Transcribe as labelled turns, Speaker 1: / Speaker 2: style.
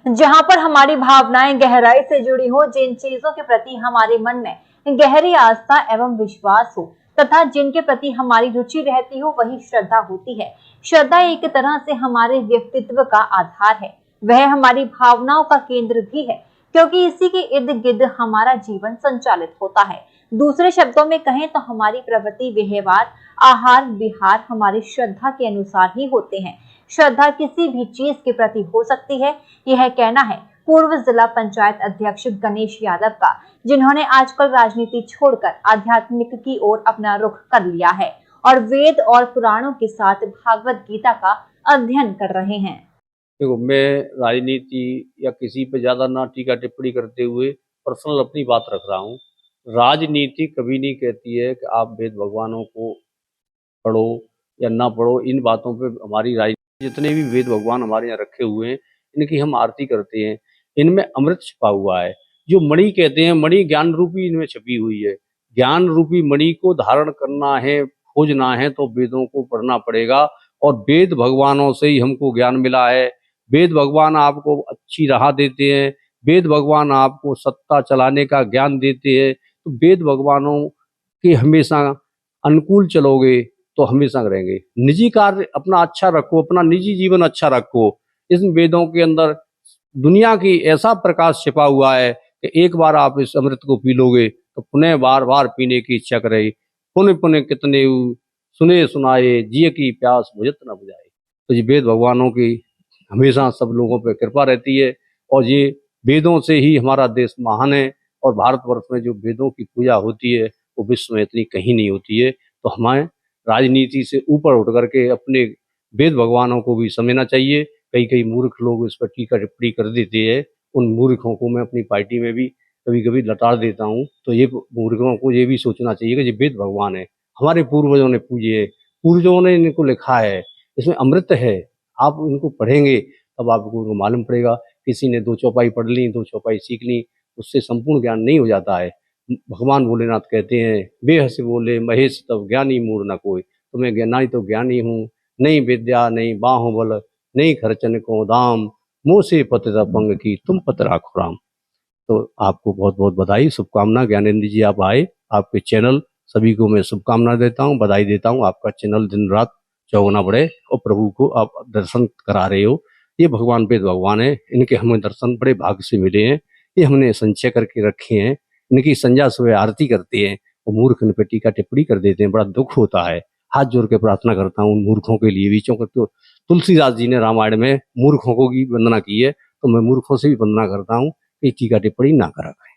Speaker 1: जहां पर हमारी भावनाएं गहराई से जुड़ी हो, जिन चीजों के प्रति हमारे मन में गहरी आस्था एवं विश्वास हो तथा जिनके प्रति हमारी रुचि रहती हो, वही श्रद्धा होती है। श्रद्धा एक तरह से हमारे व्यक्तित्व का आधार है, वह हमारी भावनाओं का केंद्र भी है, क्योंकि इसी के इर्द गिर्द हमारा जीवन संचालित होता है। दूसरे शब्दों में कहें तो हमारी प्रवृत्ति, व्यवहार, आहार विहार हमारी श्रद्धा के अनुसार ही होते हैं। श्रद्धा किसी भी चीज के प्रति हो सकती है, यह कहना है पूर्व जिला पंचायत अध्यक्ष गणेश यादव का, जिन्होंने आजकल राजनीति छोड़कर आध्यात्मिक की ओर अपना रुख कर लिया है और वेद और पुराणों के साथ भागवत गीता का अध्ययन कर रहे हैं।
Speaker 2: देखो, मैं राजनीति या किसी पे ज्यादा ना टीका टिप्पणी करते हुए पर्सनल अपनी बात रख रहा हूँ। राजनीति कभी नहीं कहती है कि आप वेद भगवानों को पढ़ो या ना पढ़ो। इन बातों पे हमारी राजनीति, जितने भी वेद भगवान हमारे यहाँ रखे हुए हैं, इनकी हम आरती करते हैं। इनमें अमृत छिपा हुआ है। जो मणि कहते हैं, मणि ज्ञान रूपी इनमें छपी हुई है। ज्ञान रूपी मणि को धारण करना है, खोजना है, तो वेदों को पढ़ना पड़ेगा। और वेद भगवानों से ही हमको ज्ञान मिला है। वेद भगवान आपको अच्छी राह देते हैं। वेद भगवान आपको सत्ता चलाने का ज्ञान देते हैं। तो वेद भगवानों के हमेशा अनुकूल चलोगे तो हमेशा रहेंगे। निजी कार्य अपना अच्छा रखो, अपना निजी जीवन अच्छा रखो। इस वेदों के अंदर दुनिया की ऐसा प्रकाश छिपा हुआ है कि एक बार आप इस अमृत को पी लोगे तो पुनः बार बार पीने की इच्छा करेगी। पुनः पुनः कितने सुने सुनाए, जिय की प्यास बुझत न बुझाए। तो ये वेद भगवानों की हमेशा सब लोगों पर कृपा रहती है। और ये वेदों से ही हमारा देश महान है। और भारतवर्ष में जो वेदों की पूजा होती है वो विश्व में इतनी कहीं नहीं होती है। तो हमें राजनीति से ऊपर उठ करके अपने वेद भगवानों को भी समझना चाहिए। कई कई मूर्ख लोग इस पर टीका टिप्पणी कर देते हैं। उन मूर्खों को मैं अपनी पार्टी में भी कभी कभी लताड़ देता हूँ। तो ये मूर्खों को ये भी सोचना चाहिए कि ये वेद भगवान है, हमारे पूर्वजों ने पूजे है, पूर्वजों ने इनको लिखा है, इसमें अमृत है। आप इनको पढ़ेंगे तब आपको मालूम पड़ेगा। किसी ने 2 चौपाई पढ़ ली, 2 चौपाई सीख ली, उससे संपूर्ण ज्ञान नहीं हो जाता है। भगवान भोलेनाथ कहते हैं, बेहस बोले महेश तब ज्ञानी मूर न कोई। तो मैं ज्ञानी तो ज्ञानी हूँ, नहीं विद्या नहीं बाहुबल, नहीं खर्चन को दाम, मुँह से पत्र पंग की तुम पत राखो राम। तो आपको बहुत बहुत बधाई, शुभकामना। ज्ञानेंद्र जी आप आए, आपके चैनल सभी को मैं शुभकामना देता हूँ, बधाई देता हूँ। आपका चैनल दिन रात चौगुना बढ़े और प्रभु को आप दर्शन करा रहे हो। ये भगवान वेद भगवान है, इनके हमें दर्शन बड़े भाग्य से मिले हैं। ये हमने संचय करके रखे हैं। इनकी संध्या सुबह आरती करते हैं और मूर्ख इन पे टीका टिप्पणी कर देते हैं। बड़ा दुख होता है। हाथ जोड़ के प्रार्थना करता हूँ उन मूर्खों के लिए भी। तो तुलसीदास जी ने रामायण में मूर्खों को की वंदना की है, तो मैं मूर्खों से भी वंदना करता हूँ कि टीका टिप्पणी ना करा करें।